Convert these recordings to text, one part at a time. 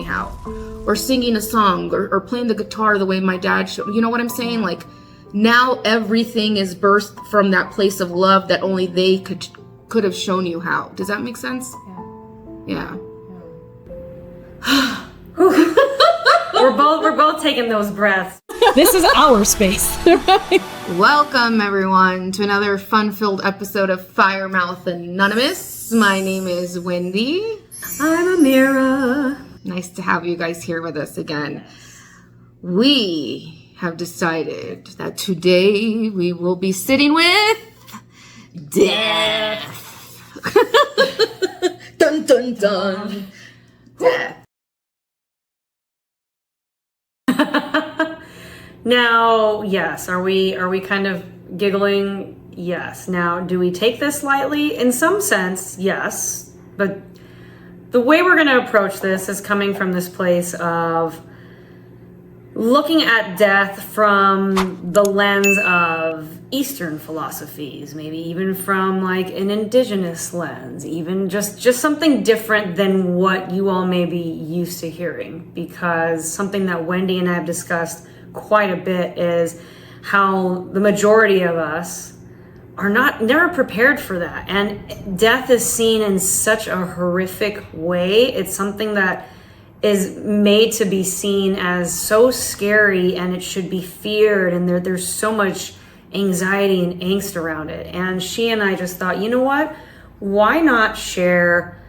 how, or singing a song, or playing the guitar the way my dad showed. You know what I'm saying? Like, now everything is birthed from that place of love that only they could have shown you how. Does that make sense? Yeah. We're both taking those breaths. This is our space. Right? Welcome, everyone, to another fun-filled episode of Firemouth Anonymous. My name is Wendy. I'm Amira. Nice to have you guys here with us again. We have decided that today we will be sitting with death. Dun dun dun. Death. Now, yes, are we kind of giggling? Yes. Now, do we take this lightly? In some sense, yes. But the way we're going to approach this is coming from this place of looking at death from the lens of Eastern philosophies, maybe even from like an Indigenous lens, even just something different than what you all may be used to hearing. Because something that Wendy and I have discussed quite a bit is how the majority of us are never prepared for that. And death is seen in such a horrific way. It's something that is made to be seen as so scary, and it should be feared, and there's so much anxiety and angst around it. And she and I just thought, you know what? Why not share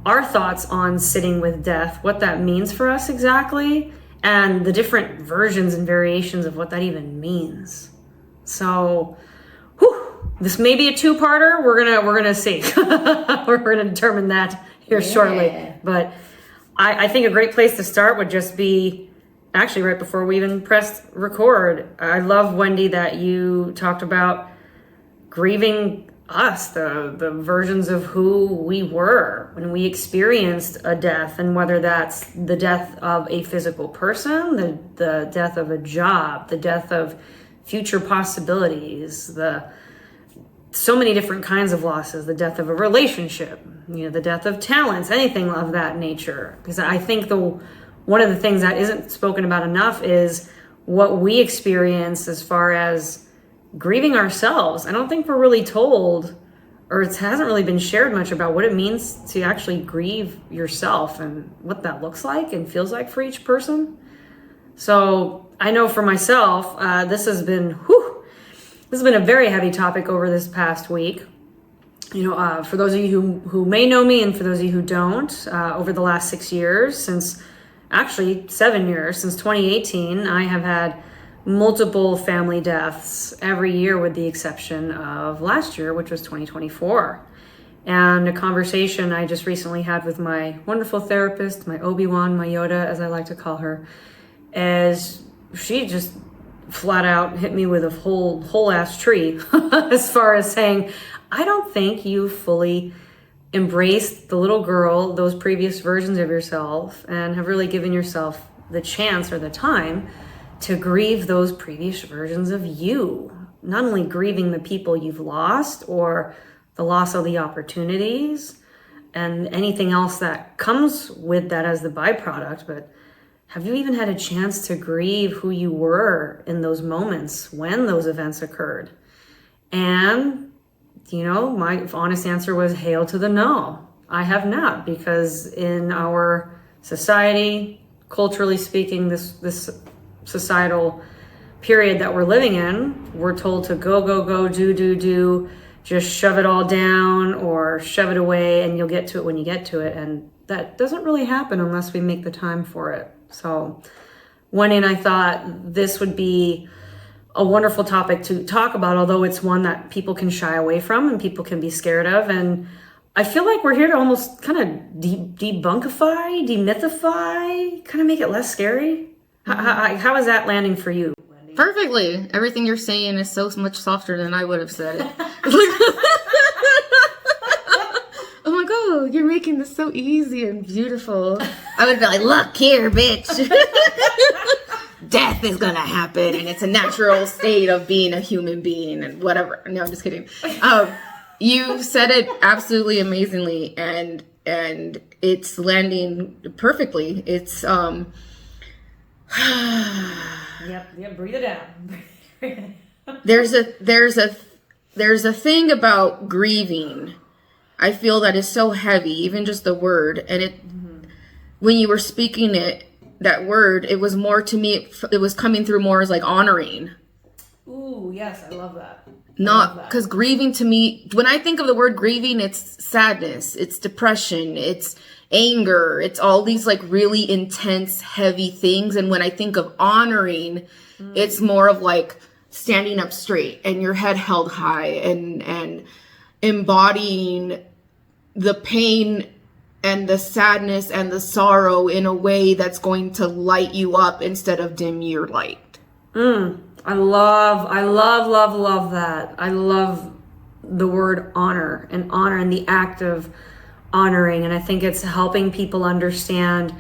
our thoughts on sitting with death, what that means for us exactly, and the different versions and variations of what that even means. So, this may be a two-parter. We're gonna see. We're gonna determine that here shortly. But I think a great place to start would just be actually right before we even pressed record. I love, Wendy, that you talked about grieving us, the versions of who we were when we experienced a death, and whether that's the death of a physical person, the death of a job, the death of future possibilities, so many different kinds of losses, the death of a relationship, the death of talents, anything of that nature. Because I think one of the things that isn't spoken about enough is what we experience as far as grieving ourselves. I don't think we're really told, or it hasn't really been shared much about what it means to actually grieve yourself and what that looks like and feels like for each person. So I know for myself, this has been a very heavy topic over this past week. For those of you who may know me, and for those of you who don't, over the last 6 years, 7 years, since 2018, I have had multiple family deaths every year, with the exception of last year, which was 2024. And a conversation I just recently had with my wonderful therapist, my Obi-Wan, my Yoda, as I like to call her, as she just flat out hit me with a whole ass tree as far as saying, I don't think you fully embraced the little girl, those previous versions of yourself, and have really given yourself the chance or the time to grieve those previous versions of you. Not only grieving the people you've lost, or the loss of the opportunities and anything else that comes with that as the byproduct, but have you even had a chance to grieve who you were in those moments when those events occurred? And, my honest answer was hail to the no. I have not, because in our society, culturally speaking, this societal period that we're living in, we're told to go, do, just shove it all down or shove it away, and you'll get to it when you get to it. And that doesn't really happen unless we make the time for it. So Wendy and I thought this would be a wonderful topic to talk about, although it's one that people can shy away from and people can be scared of. And I feel like we're here to almost kind of debunkify, demythify, kind of make it less scary. How is that landing for you, Wendy? Perfectly. Everything you're saying is so much softer than I would have said it. I'm like, oh, you're making this so easy and beautiful. I would be like, look here, bitch. Death is gonna happen, and it's a natural state of being a human being, and whatever. No, I'm just kidding. You said it absolutely amazingly, and and it's landing perfectly. It's Yep, breathe it down. there's a thing about grieving. I feel that is so heavy, even just the word. And it, when you were speaking that word, it was more to me, it was coming through more as like honoring. Ooh, yes, I love that. Not because grieving to me, when I think of the word grieving, it's sadness, it's depression, it's anger, it's all these like really intense, heavy things. And when I think of honoring, it's more of like standing up straight and your head held high and embodying the pain and the sadness and the sorrow in a way that's going to light you up instead of dim your light. I love that. I love the word honor and the act of honoring. And I think it's helping people understand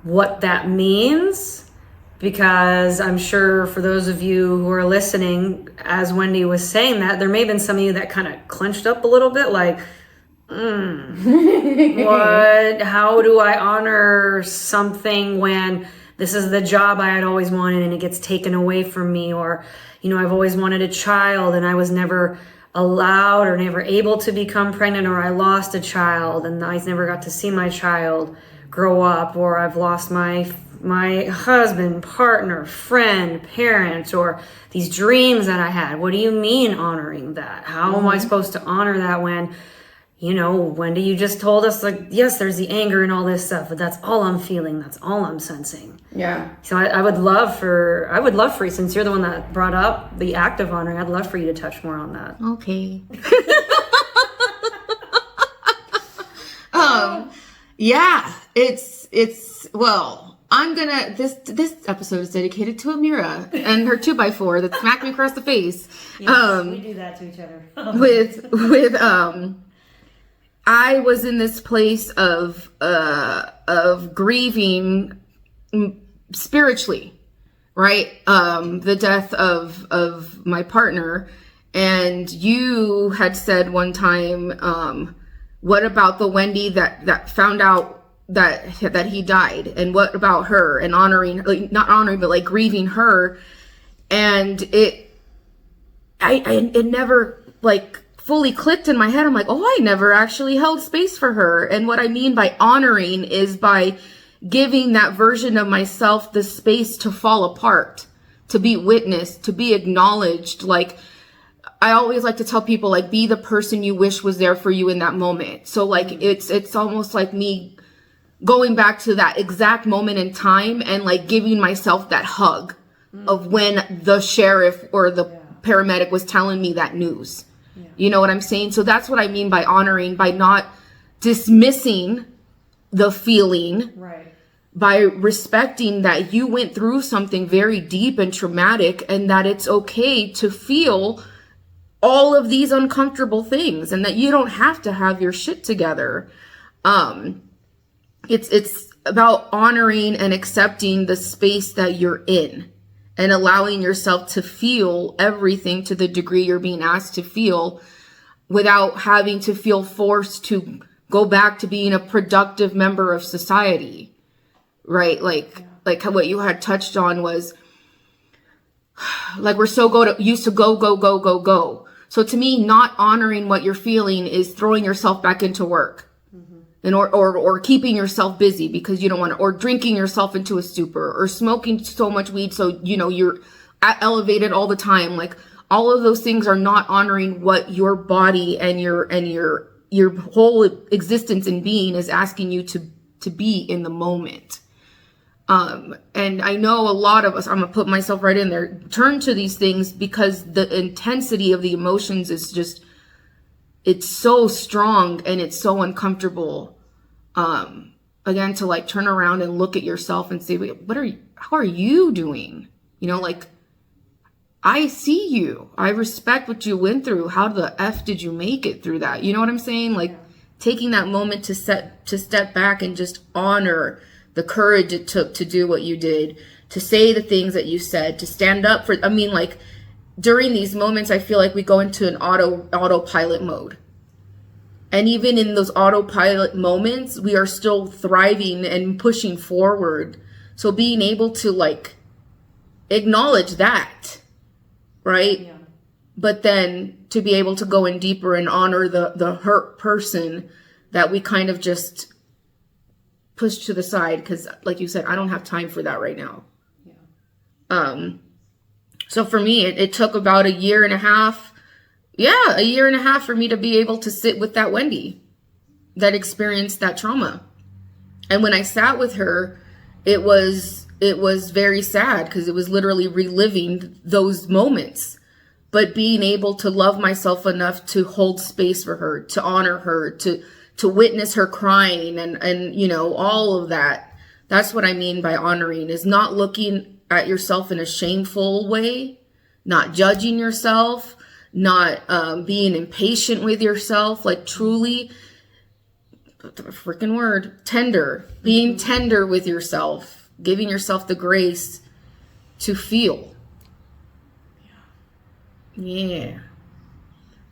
what that means, because I'm sure for those of you who are listening, as Wendy was saying that, there may have been some of you that kind of clenched up a little bit, like, how do I honor something when this is the job I had always wanted and it gets taken away from me? Or, I've always wanted a child and I was never allowed or never able to become pregnant, or I lost a child and I never got to see my child grow up, or I've lost my husband, partner, friend, parent, or these dreams that I had. What do you mean honoring that? How am I supposed to honor that when, Wendy, you just told us, like, yes, there's the anger and all this stuff, but that's all I'm feeling. That's all I'm sensing. Yeah. So I would love for you, since you're the one that brought up the act of honoring, I'd love for you to touch more on that. Okay. Yeah, well, I'm gonna, this episode is dedicated to Amira and her 2x4 that smacked me across the face. Yes, we do that to each other. I was in this place of grieving spiritually, right? The death of my partner. And you had said one time, what about the Wendy that found out that he died? And what about her? And honoring, like, not honoring, but like grieving her. And it never like fully clicked in my head. I'm like, oh, I never actually held space for her. And what I mean by honoring is by giving that version of myself the space to fall apart, to be witnessed, to be acknowledged. Like, I always like to tell people, like, be the person you wish was there for you in that moment. So like, it's almost like me going back to that exact moment in time and like giving myself that hug of when the sheriff or the paramedic was telling me that news. You know what I'm saying? So that's what I mean by honoring, by not dismissing the feeling, Right. by respecting that you went through something very deep and traumatic, and that it's okay to feel all of these uncomfortable things, and that you don't have to have your shit together. It's about honoring and accepting the space that you're in and allowing yourself to feel everything to the degree you're being asked to feel, without having to feel forced to go back to being a productive member of society. Right? Like what you had touched on was, like, we're so used to go. So to me, not honoring what you're feeling is throwing yourself back into work. And or keeping yourself busy because you don't want to, or drinking yourself into a stupor, or smoking so much weed so you're elevated all the time. Like, all of those things are not honoring what your body and your whole existence and being is asking you to be in the moment. And I know a lot of us, I'm gonna put myself right in there, turn to these things because the intensity of the emotions is just, it's so strong and it's so uncomfortable. Again, to like turn around and look at yourself and say, wait, how are you doing? Like, I see you. I respect what you went through. How the F did you make it through that? You know what I'm saying? Like, taking that moment to step back and just honor the courage it took to do what you did, to say the things that you said, to stand up for, like, during these moments, I feel like we go into an autopilot mode. And even in those autopilot moments, we are still thriving and pushing forward. So being able to like acknowledge that, right? Yeah. But then to be able to go in deeper and honor the hurt person that we kind of just push to the side. Because like you said, I don't have time for that right now. Yeah. So for me, it took about a year and a half. Yeah, a year and a half for me to be able to sit with that Wendy that experienced that trauma. And when I sat with her, it was very sad because it was literally reliving those moments. But being able to love myself enough to hold space for her, to honor her, to witness her crying and you know, all of that. That's what I mean by honoring, is not looking at yourself in a shameful way, not judging yourself, not being impatient with yourself, like truly, the freaking word, tender, being tender with yourself, giving yourself the grace to feel. Yeah.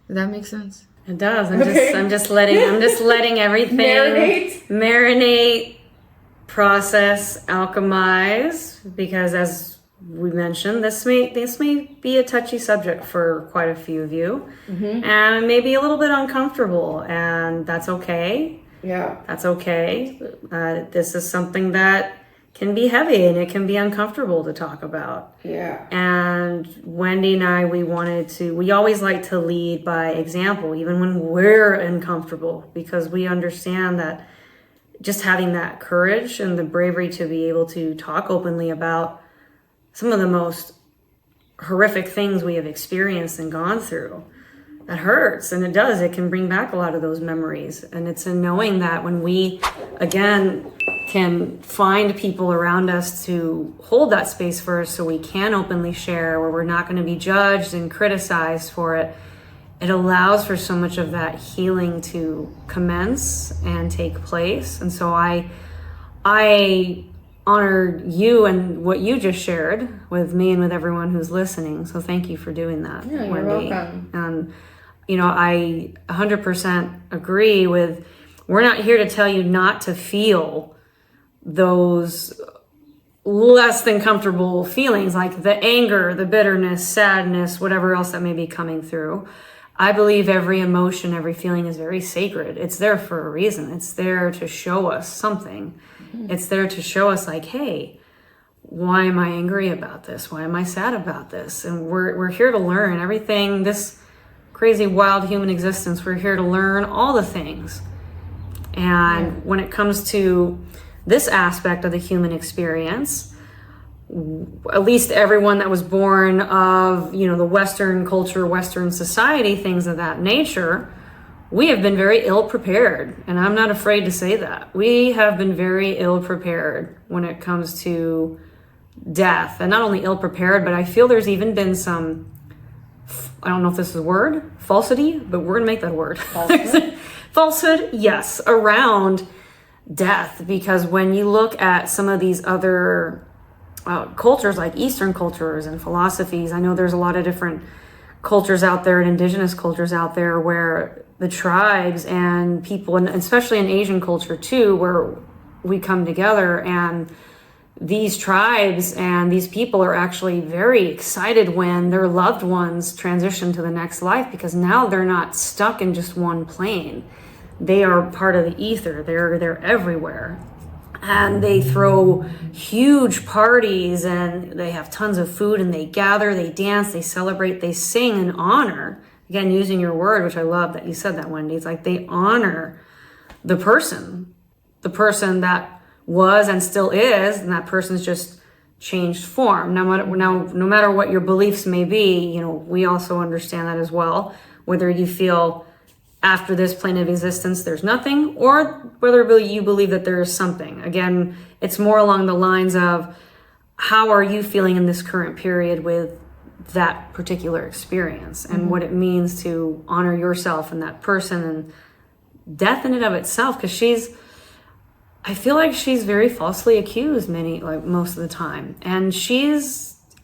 Does that make sense? It does. I'm just letting everything marinate, process, alchemize, because as we mentioned, this may be a touchy subject for quite a few of you, and maybe a little bit uncomfortable, and that's okay. Yeah. That's okay. This is something that can be heavy and it can be uncomfortable to talk about. Yeah. And Wendy and I, we always like to lead by example, even when we're uncomfortable, because we understand that just having that courage and the bravery to be able to talk openly about some of the most horrific things we have experienced and gone through, that hurts. And it can bring back a lot of those memories. And it's in knowing that when we, again, can find people around us to hold that space for us so we can openly share, where we're not going to be judged and criticized for it, it allows for so much of that healing to commence and take place. And so I honor you and what you just shared with me and with everyone who's listening. So thank you for doing that, Yeah, you're Wendy. welcome. And, you know, I 100% agree with, we're not here to tell you not to feel those less than comfortable feelings, like the anger, the bitterness, sadness, whatever else that may be coming through. I believe every emotion, every feeling is very sacred. It's there for a reason. It's there to show us something. It's there to show us, like, hey, why am I angry about this? Why am I sad about this? And we're here to learn everything, this crazy, wild human existence. We're here to learn all the things. And when it comes to this aspect of the human experience, at least everyone that was born of, you know, the Western culture, Western society, things of that nature, we have been very ill prepared. And I'm not afraid to say that. We have been very ill prepared when it comes to death. And not only ill prepared, but I feel there's even been some, I don't know if this is a word, falsity, but we're going to make that word. Falsehood, yes, around death. Because when you look at some of these other cultures, like Eastern cultures and philosophies, I know there's a lot of different cultures out there and indigenous cultures out there where the tribes and people, and especially in Asian culture too, where we come together, and these tribes and these people are actually very excited when their loved ones transition to the next life, because now they're not stuck in just one plane. They are part of the ether. They're everywhere. And they throw huge parties and they have tons of food, and they gather, they dance, they celebrate, they sing and honor. Again, using your word, which I love that you said that, Wendy. It's like they honor the person that was and still is, and that person's just changed form. No matter what your beliefs may be, you know, we also understand that as well. Whether you feel after this plane of existence there's nothing, or whether you believe that there is something. Again, it's more along the lines of, how are you feeling in this current period with that particular experience, and what it means to honor yourself and that person, and death in and of itself. Because I feel like she's very falsely accused most of the time. And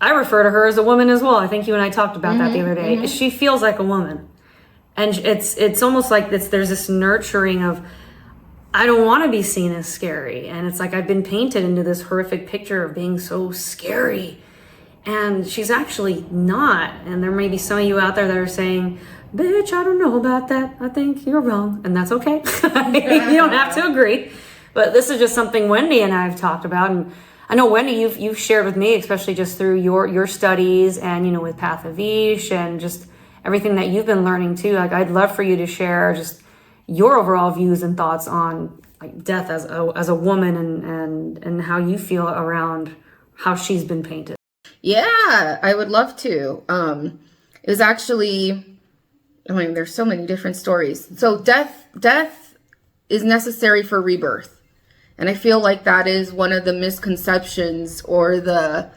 I refer to her as a woman as well. I think you and I talked about that the other day. She feels like a woman. And it's almost like there's this nurturing of, I don't want to be seen as scary. And it's like I've been painted into this horrific picture of being so scary. And she's actually not. And there may be some of you out there that are saying, bitch, I don't know about that. I think you're wrong. And that's okay. You don't have to agree. But this is just something Wendy and I have talked about. And I know, Wendy, you've shared with me, especially just through your studies and, you know, with Path of Ish and just everything that you've been learning too. Like, I'd love for you to share just your overall views and thoughts on like death as a woman and how you feel around how she's been painted. Yeah, I would love to. It was actually, I mean, there's so many different stories. So death is necessary for rebirth. And I feel like that is one of the misconceptions or the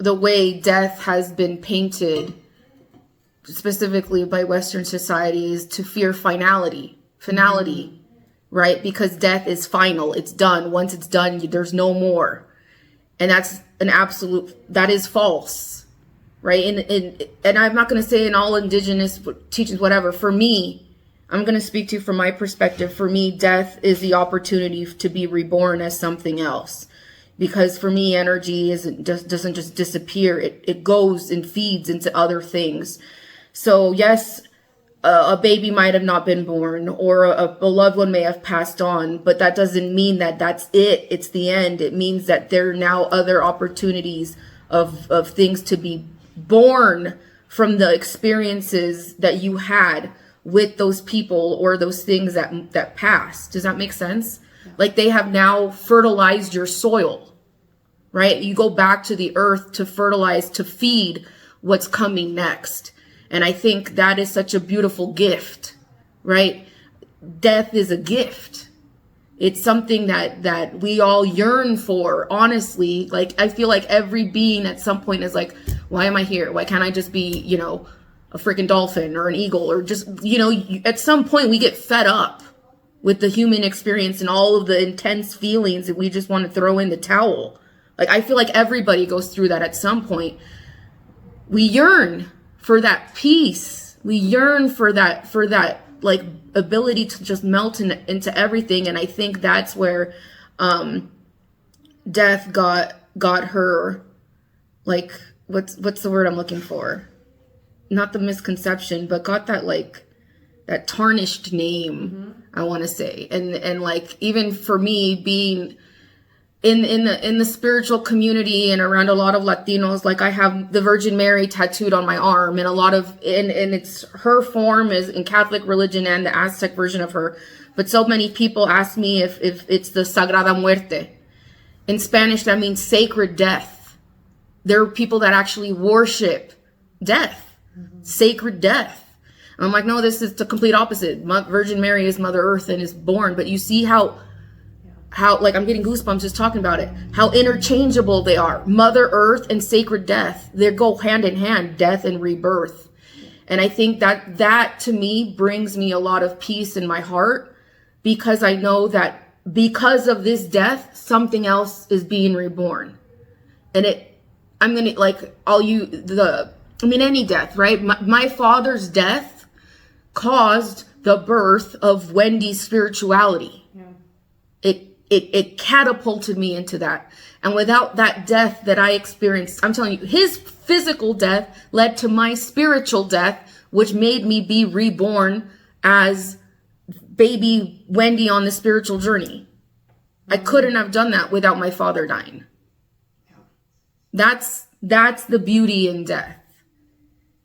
way death has been painted, specifically by Western societies, to fear finality, right? Because death is final. It's done. Once it's done, there's no more. And that's that is false, right? And I'm not going to say in all indigenous teachings, whatever. For me, I'm going to speak to you from my perspective. For me, death is the opportunity to be reborn as something else. Because for me, energy doesn't just disappear. It goes and feeds into other things. So yes, a baby might have not been born, or a loved one may have passed on, but that doesn't mean that that's it. It's the end. It means that there are now other opportunities of things to be born from the experiences that you had with those people or those things that passed. Does that make sense? Yeah. Like, they have now fertilized your soil, right? You go back to the earth to fertilize, to feed what's coming next. And I think that is such a beautiful gift, right? Death is a gift. It's something that we all yearn for, honestly. Like, I feel like every being at some point is like, why am I here? Why can't I just be, you know, a freaking dolphin or an eagle? Or just, you know, at some point we get fed up with the human experience and all of the intense feelings that we just want to throw in the towel. Like, I feel like everybody goes through that at some point. We yearn for that peace. We yearn for that like ability to just melt into everything. And I think that's where death got her, like, what's the word I'm looking for? Not the misconception, but got that, like, that tarnished name, I want to say. And like, even for me, being in the spiritual community and around a lot of Latinos, like, I have the Virgin Mary tattooed on my arm, and a lot of, and it's her form is in Catholic religion and the Aztec version of her. But so many people ask me if it's the Sagrada Muerte. In Spanish, that means sacred death. There are people that actually worship death, sacred death. And I'm like, no, this is the complete opposite. Virgin Mary is Mother Earth and is born. But you see how, like, I'm getting goosebumps just talking about it, how interchangeable they are. Mother Earth and sacred death, they go hand in hand, death and rebirth. And I think that to me brings me a lot of peace in my heart, because I know that because of this death, something else is being reborn. And I'm going to, like, any death, right? My father's death caused the birth of Wendy's spirituality. Yeah. It catapulted me into that. And without that death that I experienced, I'm telling you, his physical death led to my spiritual death, which made me be reborn as baby Wendy on the spiritual journey. I couldn't have done that without my father dying. That's the beauty in death.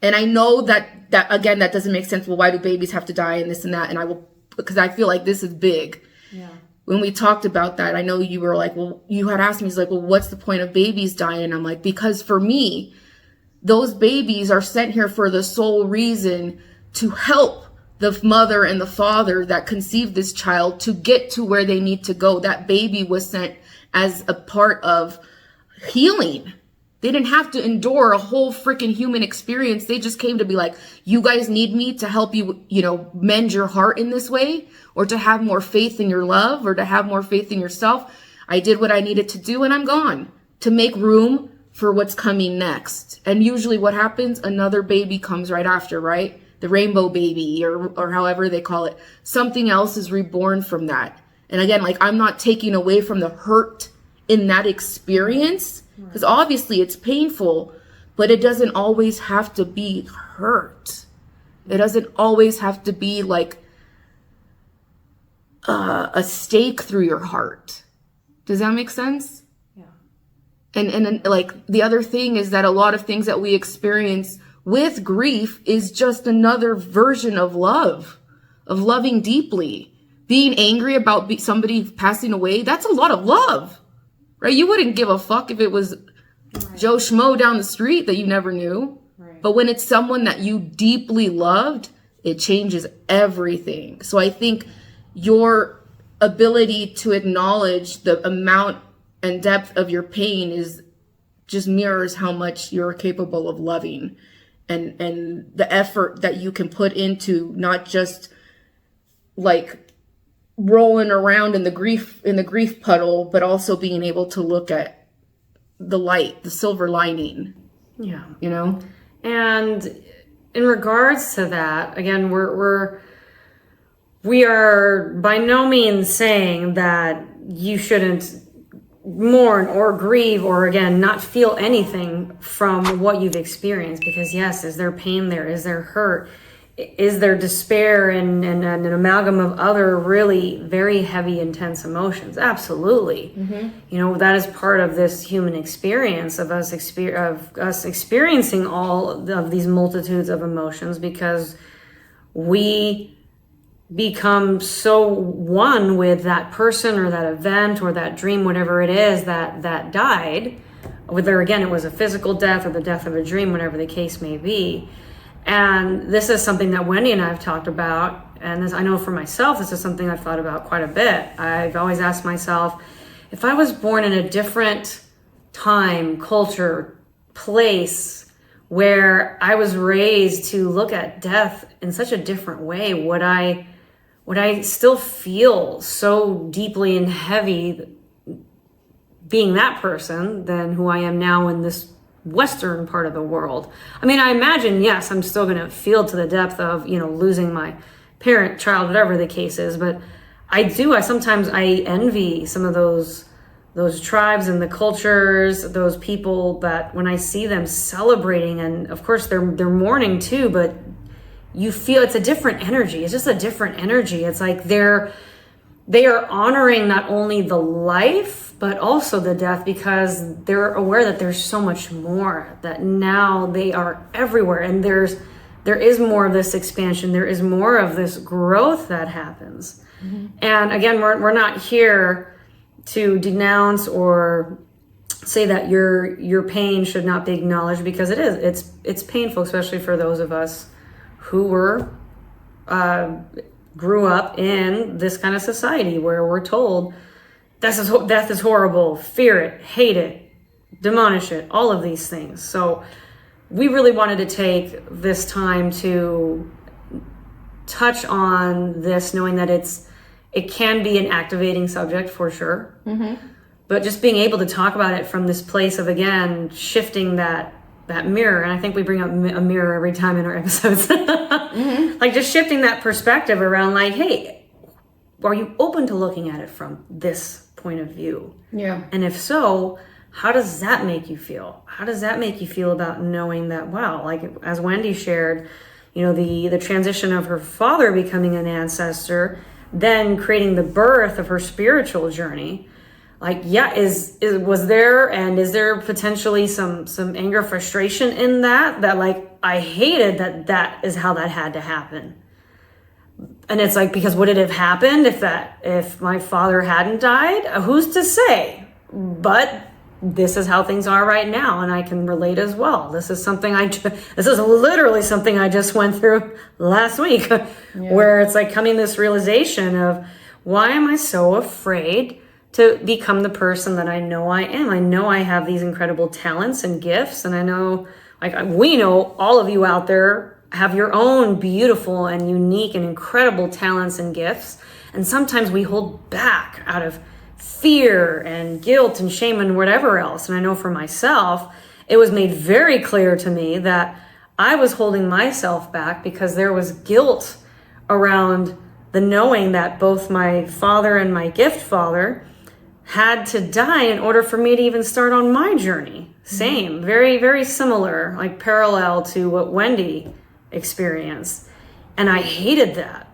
And I know that again, that doesn't make sense. Well, why do babies have to die and this and that? And because I feel like this is big. Yeah. When we talked about that, I know you were like, well, you had asked me, it's like, well, what's the point of babies dying? And I'm like, because for me, those babies are sent here for the sole reason to help the mother and the father that conceived this child to get to where they need to go. That baby was sent as a part of healing. They didn't have to endure a whole freaking human experience. They just came to be like, you guys need me to help you, mend your heart in this way, or to have more faith in your love, or to have more faith in yourself. I did what I needed to do, and I'm gone to make room for what's coming next. And usually what happens, another baby comes right after, right? The rainbow baby or however they call it. Something else is reborn from that. And again, like, I'm not taking away from the hurt in that experience, because obviously it's painful, but it doesn't always have to be hurt. It doesn't always have to be like a stake through your heart. Does that make sense? Yeah. And like, the other thing is that a lot of things that we experience with grief is just another version of love, of loving deeply. Being angry about somebody passing away, that's a lot of love, right? You wouldn't give a fuck if it was Joe Schmo down the street that you never knew. Right. But when it's someone that you deeply loved, it changes everything. So I think your ability to acknowledge the amount and depth of your pain is just mirrors how much you're capable of loving, and the effort that you can put into not just like rolling around in the grief puddle, but also being able to look at the light, the silver lining. Yeah. You know? And in regards to that, again, we are by no means saying that you shouldn't mourn or grieve or, again, not feel anything from what you've experienced, because yes, is there pain there? Is there hurt? Is there despair and an amalgam of other really very heavy, intense emotions? Absolutely. Mm-hmm. You know, that is part of this human experience of us experiencing all of these multitudes of emotions, because we become so one with that person or that event or that dream, whatever it is that died, whether, again, it was a physical death or the death of a dream, whatever the case may be. And this is something that Wendy and I have talked about, and this, I know for myself, this is something I've thought about quite a bit. I've always asked myself, if I was born in a different time, culture, place, where I was raised to look at death in such a different way, would I still feel so deeply and heavy being that person than who I am now in this Western part of the world? I mean, I imagine, yes, I'm still going to feel to the depth of, you know, losing my parent, child, whatever the case is. But I sometimes envy some of those tribes and the cultures, those people that when I see them celebrating, and of course they're mourning too, but you feel it's a different energy. It's just a different energy. It's like they are honoring not only the life, but also the death, because they're aware that there's so much more, that now they are everywhere. And there is more of this expansion. There is more of this growth that happens. Mm-hmm. And again, we're not here to denounce or say that your pain should not be acknowledged, because it is. It's painful, especially for those of us who grew up in this kind of society where we're told death is horrible, fear it, hate it, demolish it, all of these things. So we really wanted to take this time to touch on this, knowing that it can be an activating subject for sure. Mm-hmm. But just being able to talk about it from this place of, again, shifting that mirror. And I think we bring up a mirror every time in our episodes. Mm-hmm. Like, just shifting that perspective around, like, hey, are you open to looking at it from this point of view? Yeah. And if so, how does that make you feel? How does that make you feel about knowing that, wow, like as Wendy shared, you know, the transition of her father becoming an ancestor, then creating the birth of her spiritual journey. Like, yeah, is there potentially some anger, frustration in that like, I hated that is how that had to happen. And it's like, because would it have happened if my father hadn't died? Who's to say? But this is how things are right now, and I can relate as well. This is literally something I just went through last week, yeah. Where it's like coming this realization of, why am I so afraid to become the person that I know I am? I know I have these incredible talents and gifts, and I know, like, we know all of you out there have your own beautiful and unique and incredible talents and gifts. And sometimes we hold back out of fear and guilt and shame and whatever else. And I know for myself, it was made very clear to me that I was holding myself back because there was guilt around the knowing that both my father and my gift father had to die in order for me to even start on my journey. Same, very, very similar, like parallel to what Wendy experienced. And I hated that.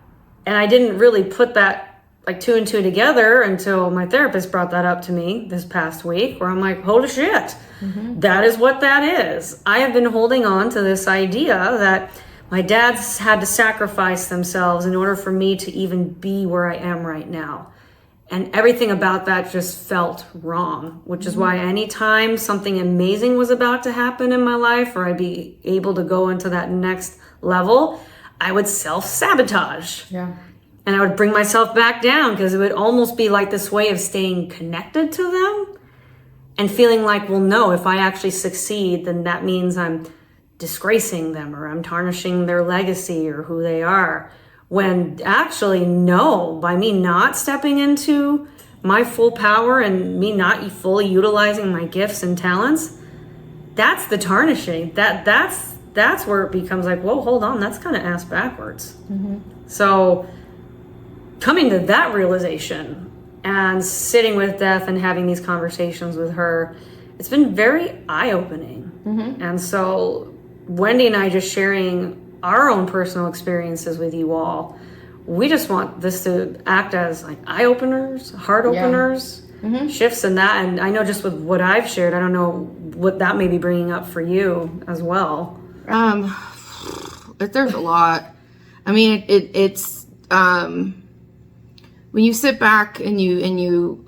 And I didn't really put that like 2 and 2 together until my therapist brought that up to me this past week, where I'm like, holy shit, that is what that is. I have been holding on to this idea that my dad's had to sacrifice themselves in order for me to even be where I am right now. And everything about that just felt wrong, which is why anytime something amazing was about to happen in my life, or I'd be able to go into that next level, I would self-sabotage. Yeah. And I would bring myself back down because it would almost be like this way of staying connected to them and feeling like, well, no, if I actually succeed, then that means I'm disgracing them or I'm tarnishing their legacy or who they are. When actually, no, by me not stepping into my full power and me not fully utilizing my gifts and talents, that's the tarnishing. That's where it becomes like, whoa, hold on, that's kind of ass backwards. So coming to that realization and sitting with death and having these conversations with her, it's been very eye-opening. And so Wendy and I just sharing our own personal experiences with you all, we just want this to act as like eye-openers, heart openers, shifts in that. And I know just with what I've shared, I don't know what that may be bringing up for you as well. There's a lot. I mean, it's when you sit back and you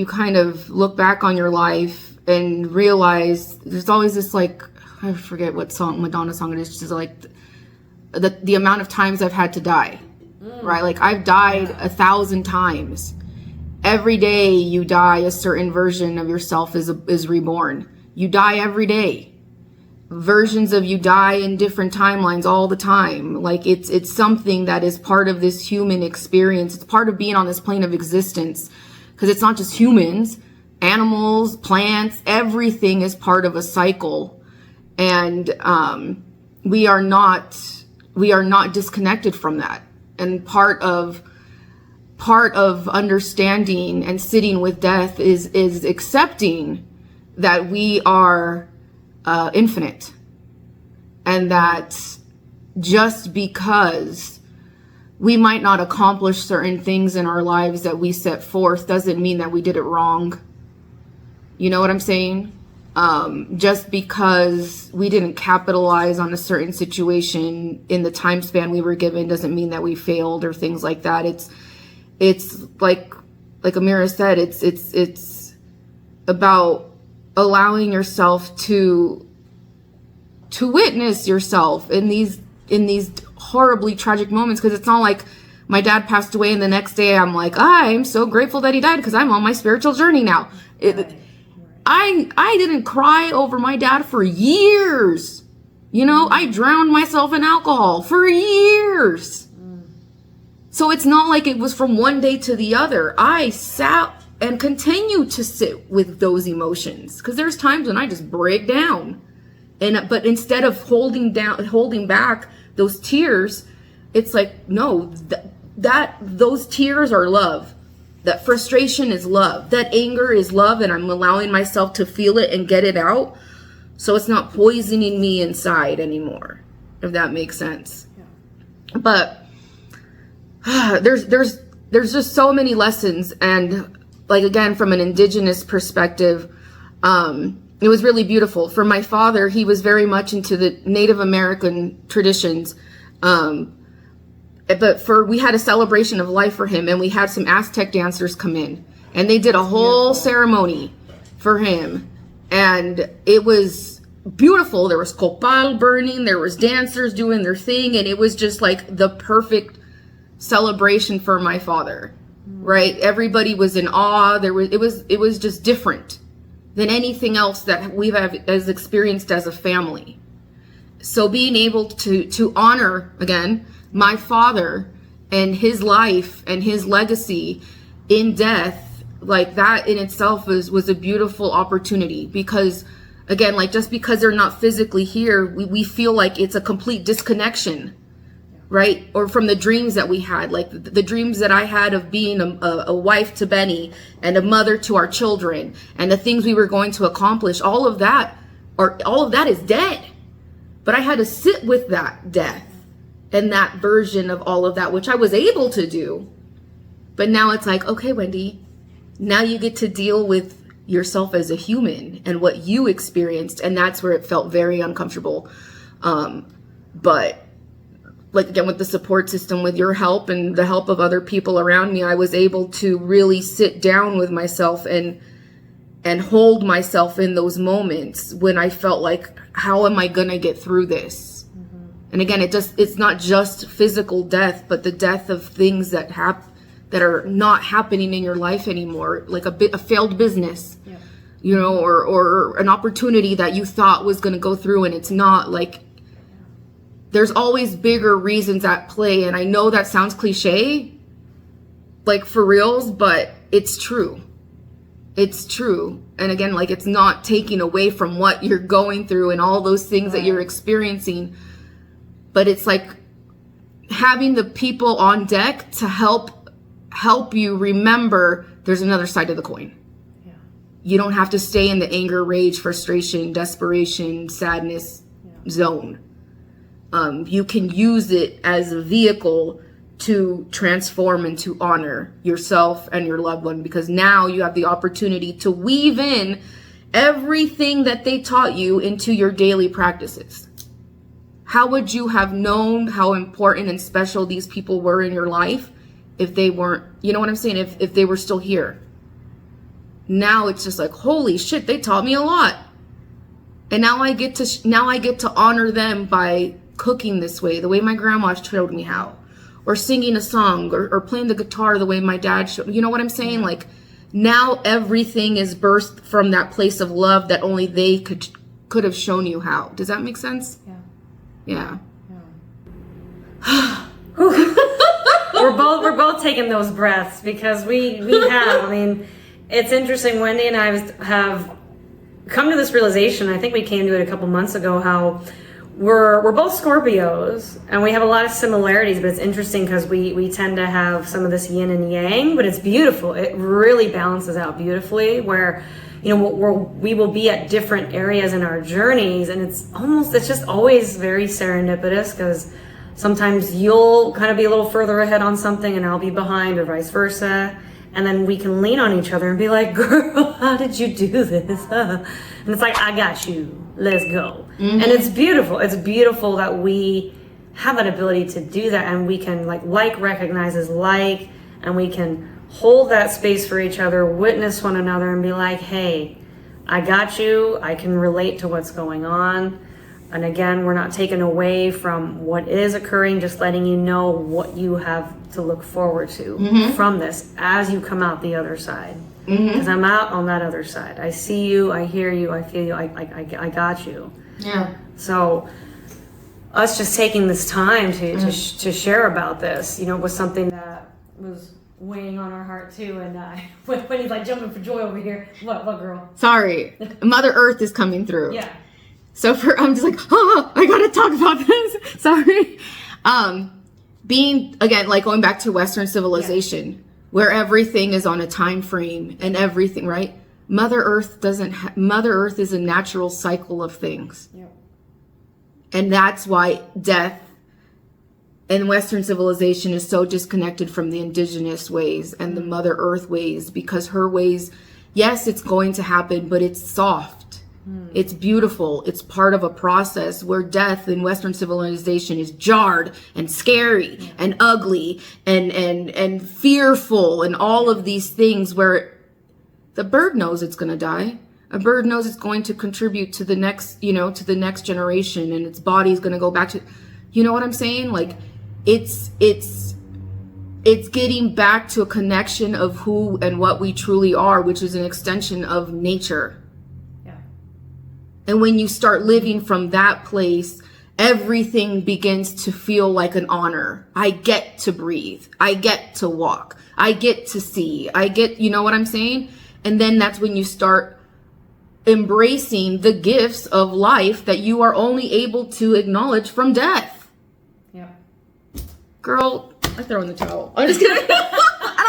kind of look back on your life and realize there's always this, like, I forget what song, Madonna song it is, just like the amount of times I've had to die, right? Like I've died 1,000 times. Every day you die, a certain version of yourself is reborn. You die every day. Versions of you die in different timelines all the time. Like it's something that is part of this human experience. It's part of being on this plane of existence, because it's not just humans, animals, plants, everything is part of a cycle. And we are not disconnected from that. And part of understanding and sitting with death is accepting that we are infinite, and that just because we might not accomplish certain things in our lives that we set forth doesn't mean that we did it wrong. You know what I'm saying? Just because we didn't capitalize on a certain situation in the time span we were given doesn't mean that we failed or things like that. It's like Amira said, it's about allowing yourself to witness yourself in these horribly tragic moments, because it's not like my dad passed away and the next day I'm like, I'm so grateful that he died because I'm on my spiritual journey now. I didn't cry over my dad for years. You know, I drowned myself in alcohol for years. So it's not like it was from one day to the other. I sat and continue to sit with those emotions, because there's times when I just break down. But instead of holding back those tears, it's like, no, that those tears are love. That frustration is love. That anger is love, and I'm allowing myself to feel it and get it out, so it's not poisoning me inside anymore, if that makes sense. Yeah. But there's just so many lessons, and like, again, from an Indigenous perspective, it was really beautiful. For my father, he was very much into the Native American traditions. But we had a celebration of life for him, and we had some Aztec dancers come in, and they did a whole ceremony for him, and it was beautiful. There was copal burning, there was dancers doing their thing, and it was just like the perfect celebration for my father, right? Everybody was in awe. It was just different than anything else that we've as experienced as a family. So being able to honor, again, my father and his life and his legacy in death like that in itself was a beautiful opportunity, because again, like, just because they're not physically here, we feel like it's a complete disconnection, right? Or from the dreams that we had, like the dreams that I had of being a wife to Benny and a mother to our children, and the things we were going to accomplish, all of that is dead. But I had to sit with that death and that version of all of that, which I was able to do. But now it's like, okay, Wendy, now you get to deal with yourself as a human and what you experienced. And that's where it felt very uncomfortable. But like, again, with the support system, with your help and the help of other people around me, I was able to really sit down with myself and hold myself in those moments when I felt like, how am I gonna get through this? Mm-hmm. And again, it's not just physical death, but the death of things that are not happening in your life anymore, like a failed business, you know, or an opportunity that you thought was gonna go through and it's not. Like, there's always bigger reasons at play. And I know that sounds cliche, like for reals, but it's true. It's true. And again, like, it's not taking away from what you're going through and all those things that you're experiencing, but it's like having the people on deck to help you remember there's another side of the coin. Yeah. You don't have to stay in the anger, rage, frustration, desperation, sadness zone. You can use it as a vehicle to transform and to honor yourself and your loved one, because now you have the opportunity to weave in everything that they taught you into your daily practices. How would you have known how important and special these people were in your life if they weren't, you know what I'm saying, if they were still here? Now it's just like, holy shit, they taught me a lot. And now I get to honor them by cooking this way, the way my grandma showed me how, or singing a song, or playing the guitar the way my dad showed. You know what I'm saying? Like, now everything is birthed from that place of love that only they could have shown you how. Does that make sense? Yeah. We're both taking those breaths, because we have. I mean, it's interesting. Wendy and I have come to this realization. I think we came to it a couple months ago. How we're both Scorpios and we have a lot of similarities, but it's interesting because we tend to have some of this yin and yang, but it's beautiful. It really balances out beautifully, where, you know, we will be at different areas in our journeys, and it's just always very serendipitous, because sometimes you'll kind of be a little further ahead on something and I'll be behind, or vice versa. And then we can lean on each other and be like, girl, how did you do this? And it's like, I got you. Let's go. Mm-hmm. And it's beautiful. It's beautiful that we have that ability to do that. And we can like recognizes like, and we can hold that space for each other, witness one another, and be like, hey, I got you. I can relate to what's going on. And again, we're not taken away from what is occurring, just letting you know what you have to look forward to from this as you come out the other side. Because I'm out on that other side. I see you, I hear you, I feel you, I got you. Yeah. So us just taking this time to share about this, you know, was something that was weighing on our heart too. And when he's like jumping for joy over here, what girl? Sorry, Mother Earth is coming through. Yeah. So I'm just like, I gotta talk about this. Sorry. Being, again, like going back to Western civilization, where everything is on a time frame and everything, right? Mother Earth is a natural cycle of things. Yep. And that's why death in Western civilization is so disconnected from the Indigenous ways and the Mother Earth ways, because her ways, yes, it's going to happen, but it's soft. It's beautiful. It's part of a process, where death in Western civilization is jarred and scary and ugly and fearful and all of these things, where the bird knows it's going to die. A bird knows it's going to contribute to the next, to the next generation, and its body is going to go back to, you know what I'm saying? Like, it's getting back to a connection of who and what we truly are, which is an extension of nature. And when you start living from that place everything begins to feel like an honor. I get to breathe. I get to walk. I get to see. You know what I'm saying? And then that's when you start embracing the gifts of life that you are only able to acknowledge from death. Yeah. Girl, I throw in the towel. I'm just kidding.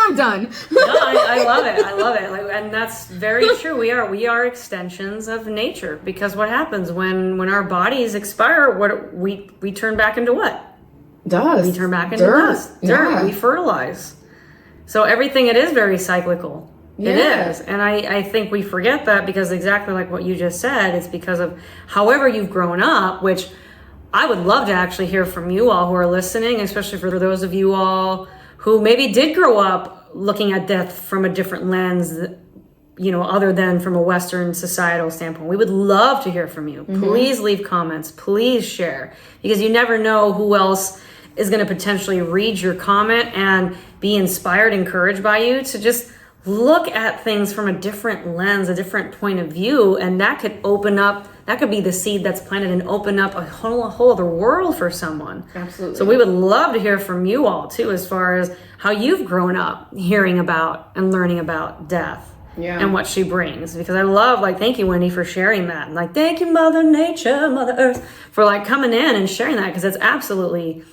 I'm done. No, I love it. I love it. And that's very true. We are extensions of nature, because what happens when our bodies expire, we turn back into what? Dust. We turn back into dirt. dust. Dirt. Yeah. We fertilize. So everything, it is very cyclical. Yeah. It is. And I think we forget that, because exactly like what you just said, it's because of however you've grown up, which I would love to actually hear from you all who are listening, especially for those of you all who maybe did grow up looking at death from a different lens, other than from a Western societal standpoint. We would love to hear from you. Please leave comments. Please share, because you never know who else is going to potentially read your comment and be inspired, encouraged by you to just look at things from a different lens, a different point of view. And that could be the seed that's planted and open up a whole other world for someone. Absolutely. So we would love to hear from you all too, as far as how you've grown up hearing about and learning about death. Yeah. And what she brings. Because I love, thank you, Wendy, for sharing that. And thank you, Mother Nature, Mother Earth, for coming in and sharing that, because it's absolutely,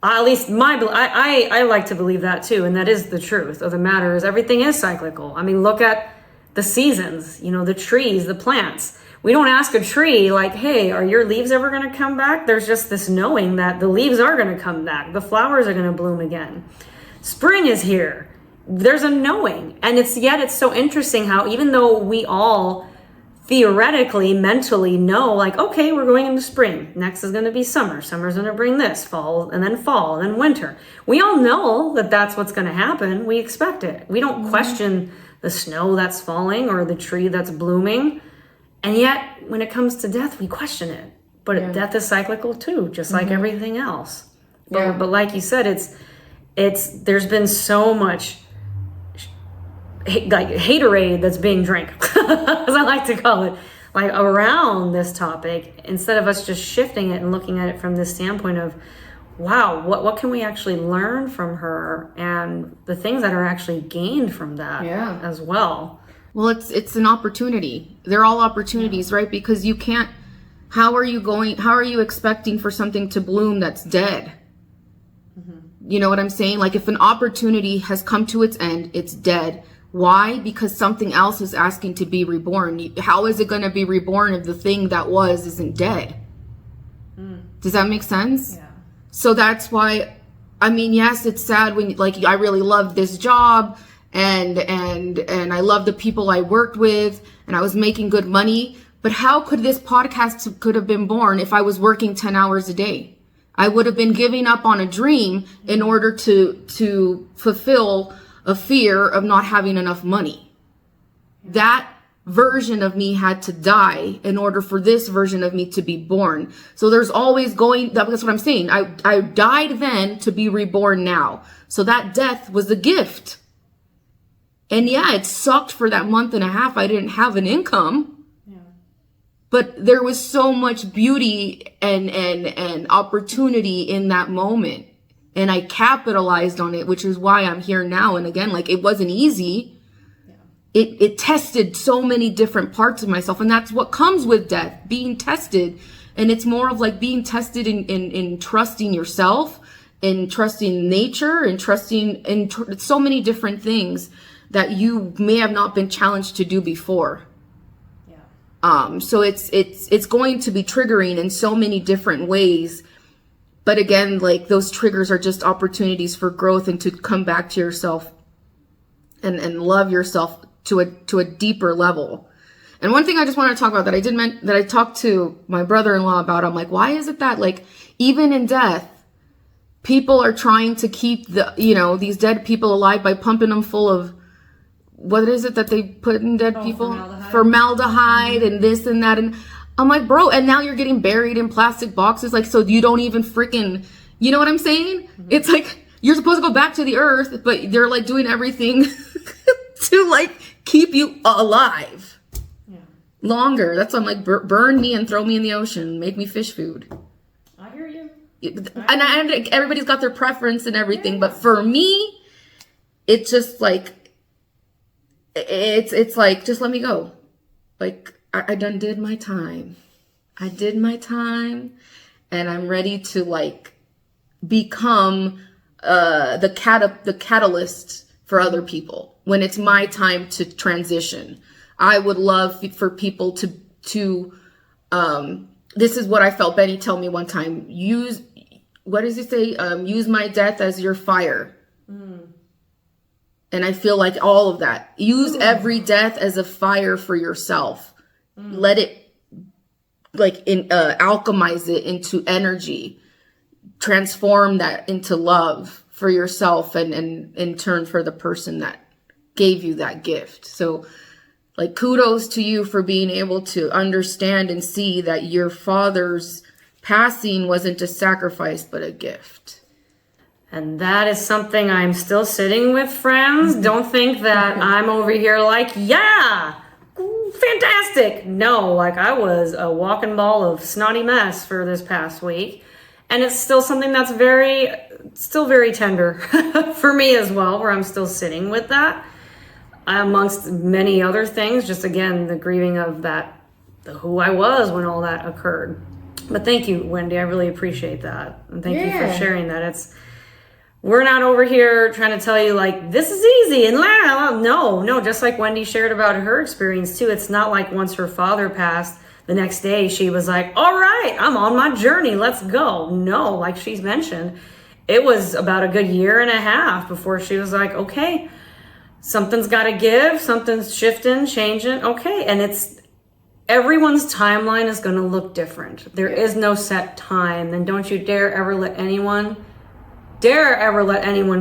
at least I like to believe that too. And that is the truth of the matter, is everything is cyclical. I mean, look at the seasons, the trees, the plants. We don't ask a tree hey, are your leaves ever going to come back? There's just this knowing that the leaves are going to come back. The flowers are going to bloom again. Spring is here. There's a knowing. And it's so interesting how, even though we all theoretically, mentally know, okay, we're going into spring. Next is going to be summer. Summer's going to bring this, fall, and then winter. We all know that that's what's going to happen. We expect it. We don't question the snow that's falling or the tree that's blooming. And yet, when it comes to death, we question it. But death is cyclical too, just like everything else. But like you said, there's been so much haterade that's being drank, as I like to call it, around this topic, instead of us just shifting it and looking at it from this standpoint of, wow, what can we actually learn from her, and the things that are actually gained from that as well. Well, it's an opportunity. They're all opportunities, right? Because you can't, how are you expecting for something to bloom that's dead? You know what I'm saying? If an opportunity has come to its end, it's dead. Why? Because something else is asking to be reborn. How is it going to be reborn if the thing that isn't dead? Does that make sense? Yeah. So that's why, yes, it's sad when I really love this job and I love the people I worked with and I was making good money. But how could this podcast could have been born if I was working 10 hours a day? I would have been giving up on a dream in order to fulfill a fear of not having enough money. That version of me had to die in order for this version of me to be born. So there's always that's what I'm saying. I died then to be reborn now. So that death was a gift. And it sucked for that month and a half. I didn't have an income. Yeah. But there was so much beauty and opportunity in that moment. And I capitalized on it, which is why I'm here now. And again, it wasn't easy. Yeah. It tested so many different parts of myself. And that's what comes with death, being tested. And it's more of being tested in trusting yourself, in trusting nature, and trusting in so many different things that you may have not been challenged to do before. Yeah. So it's going to be triggering in so many different ways. But again, those triggers are just opportunities for growth and to come back to yourself and love yourself to a deeper level. And one thing I just want to talk about that I talked to my brother-in-law about, I'm why is it that even in death, people are trying to keep these dead people alive by pumping them full of, what is it that they put in dead people? Formaldehyde and this and that. And I'm bro, and now you're getting buried in plastic boxes, so you don't even freaking, you know what I'm saying? Mm-hmm. It's you're supposed to go back to the earth, but they're doing everything to keep you alive longer. That's why I'm burn me and throw me in the ocean, make me fish food. And everybody's got their preference and everything, but for me, it's just like, it's like, just let me go. Like, I done did my time. I did my time, and I'm ready to like become the catalyst for other people when it's my time to transition. I would love for people to this is what I felt Benny tell me one time. What does he say? Use my death as your fire. And I feel like all of that. Use every death as a fire for yourself. Let it alchemize it into energy. Transform that into love for yourself and in turn for the person that gave you that gift. So like, kudos to you for being able to understand and see that your father's passing wasn't a sacrifice, but a gift. And that is something I'm still sitting with, friends. Don't think that I'm over here like, yeah, fantastic. No, like I was a walking ball of snotty mess for this past week. And it's still something that's still very tender for me as well, where I'm still sitting with that. Amongst many other things, just again, the grieving of that, who I was when all that occurred. But thank you, Wendy. I really appreciate that. And thank you for sharing that. We're not over here trying to tell you like, this is easy and no, just like Wendy shared about her experience too. It's not like once her father passed, the next day she was like, all right, I'm on my journey. Let's go. No, like she's mentioned, it was about a good year and a half before she was like, okay, something's got to give, something's shifting, changing. Okay. And everyone's timeline is going to look different. There is no set time. And don't you dare ever let anyone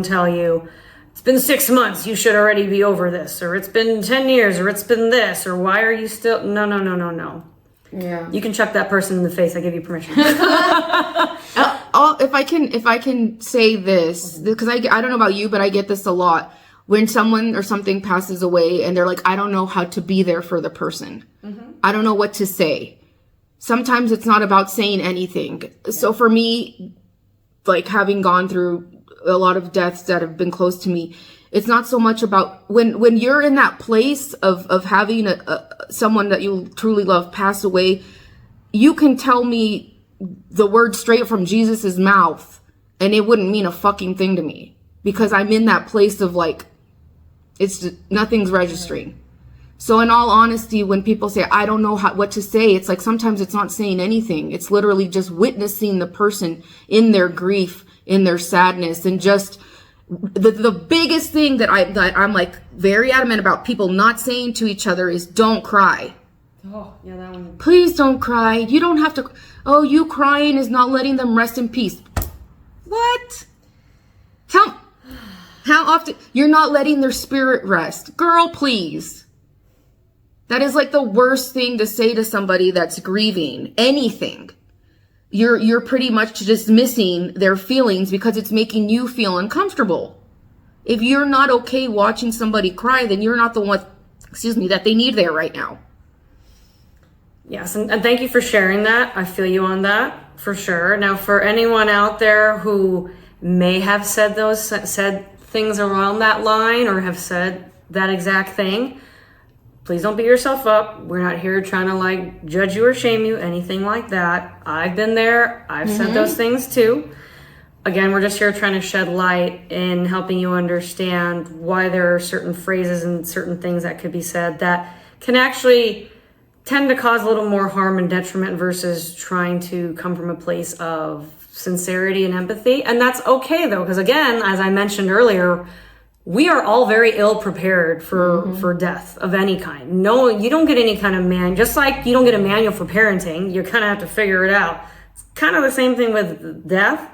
tell you, it's been 6 months, you should already be over this, or it's been 10 years, or it's been this, or why are you still, no. Yeah. You can chuck that person in the face. I give you permission. If I can say this, because I don't know about you, but I get this a lot. When someone or something passes away and they're like, I don't know how to be there for the person. I don't know what to say. Sometimes it's not about saying anything. So for me, like having gone through a lot of deaths that have been close to me, it's not so much about when you're in that place of having someone that you truly love pass away, you can tell me the word straight from Jesus's mouth and it wouldn't mean a fucking thing to me because I'm in that place of like, it's just, nothing's registering. So in all honesty, when people say, I don't know what to say, it's like sometimes it's not saying anything. It's literally just witnessing the person in their grief, in their sadness, and just the biggest thing that I'm like very adamant about people not saying to each other is don't cry. Oh, yeah, that one. Please don't cry. You don't have to. Oh, you crying is not letting them rest in peace. What? How often you're not letting their spirit rest? Girl, please. That is like the worst thing to say to somebody that's grieving anything. You're pretty much dismissing their feelings because it's making you feel uncomfortable. If you're not okay watching somebody cry, then you're not the one, that they need there right now. Yes, and thank you for sharing that. I feel you on that for sure. Now, for anyone out there who may have said things around that line or have said that exact thing, please don't beat yourself up. We're not here trying to like judge you or shame you, anything like that. I've been there. I've said those things too. Again, we're just here trying to shed light in helping you understand why there are certain phrases and certain things that could be said that can actually tend to cause a little more harm and detriment versus trying to come from a place of sincerity and empathy. And that's okay though, because again, as I mentioned earlier, we are all very ill prepared for death of any kind. No, you don't get any kind of just like you don't get a manual for parenting, you kind of have to figure it out. It's kind of the same thing with death.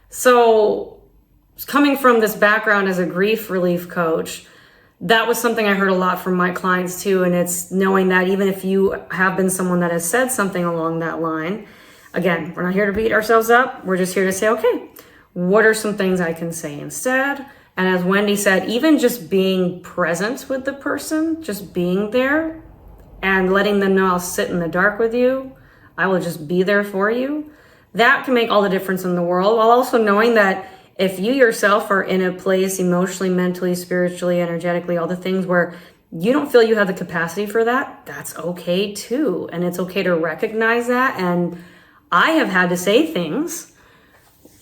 So coming from this background as a grief relief coach, that was something I heard a lot from my clients too. And it's knowing that even if you have been someone that has said something along that line, again, we're not here to beat ourselves up. We're just here to say, okay, what are some things I can say instead? And as Wendy said, even just being present with the person, just being there and letting them know I'll sit in the dark with you, I will just be there for you. that can make all the difference in the world, while also knowing that if you yourself are in a place emotionally, mentally, spiritually, energetically, all the things where you don't feel you have the capacity for that, that's okay too. And it's okay to recognize that. And I have had to say things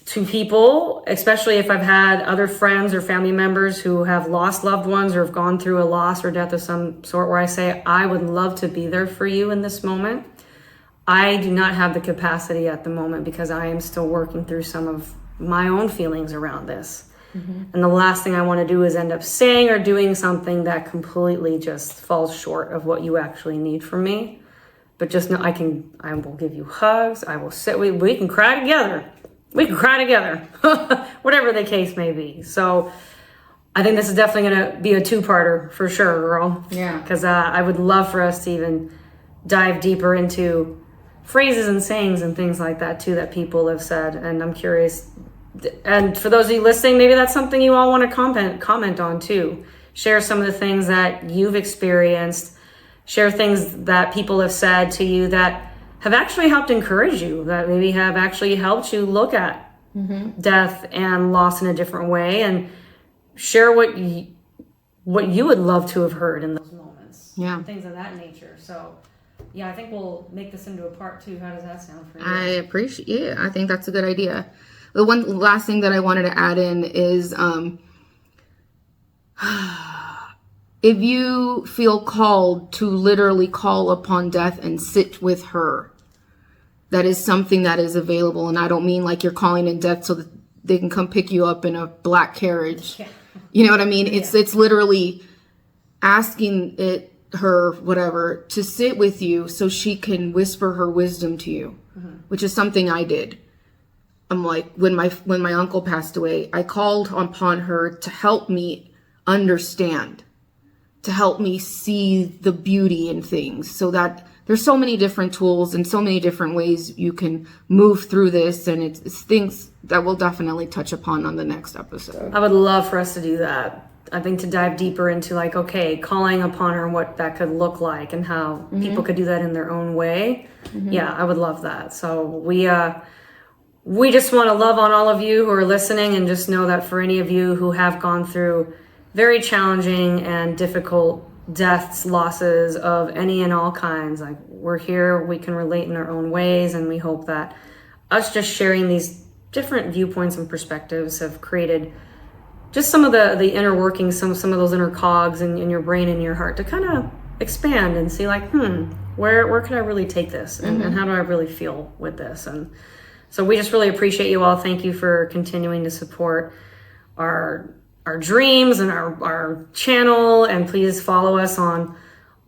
to people, especially if I've had other friends or family members who have lost loved ones or have gone through a loss or death of some sort, where I say, I would love to be there for you in this moment. I do not have the capacity at the moment because I am still working through some of my own feelings around this. And the last thing I want to do is end up saying or doing something that completely just falls short of what you actually need from me. But just know I will give you hugs. I will sit with you. We can cry together. We can cry together, whatever the case may be. So I think this is definitely going to be a two-parter for sure, girl. Yeah. Because I would love for us to even dive deeper into phrases and sayings and things like that too that people have said. And I'm curious. And for those of you listening, maybe that's something you all want to comment on too. Share some of the things that you've experienced. Share things that people have said to you that have actually helped encourage you, that maybe have actually helped you look at death and loss in a different way, and share what you would love to have heard in those moments. Yeah. Things of that nature. So yeah, I think we'll make this into a part 2. How does that sound for you? I appreciate it. I think that's a good idea. The one last thing that I wanted to add in is if you feel called to literally call upon death and sit with her, that is something that is available. And I don't mean like you're calling in death so that they can come pick you up in a black carriage. Yeah. You know what I mean? It's literally asking her, whatever, to sit with you so she can whisper her wisdom to you, which is something I did. I'm like, when my uncle passed away, I called upon her to help me understand, to help me see the beauty in things, so that there's so many different tools and so many different ways you can move through this. And it's things that we'll definitely touch upon on the next episode. I would love for us to do that. I think to dive deeper into like, okay, calling upon her and what that could look like and how people could do that in their own way. Yeah, I would love that. So we just want to love on all of you who are listening, and just know that for any of you who have gone through very challenging and difficult deaths, losses of any and all kinds, like, we're here, we can relate in our own ways, and we hope that us just sharing these different viewpoints and perspectives have created just some of the inner workings, some of those inner cogs in your brain and your heart to kind of expand and see like, where can I really take this, and how do I really feel with this? And so we just really appreciate you all. Thank you for continuing to support our dreams and our channel. And please follow us on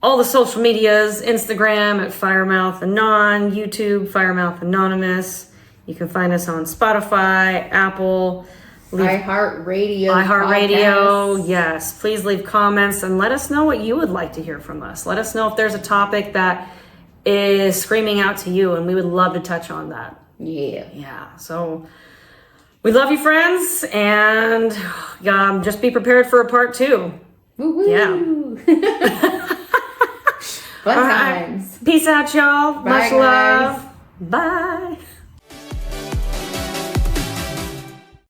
all the social medias, Instagram at Firemouth Anon, YouTube, Firemouth Anonymous. You can find us on Spotify, Apple, iHeartRadio. Yes. Please leave comments and let us know what you would like to hear from us. Let us know if there's a topic that is screaming out to you, and we would love to touch on that. Yeah. So we love you, friends, and just be prepared for a part 2. Woo-woo. Yeah. Fun times. Peace out, y'all. Bye, Much guys. love. Bye.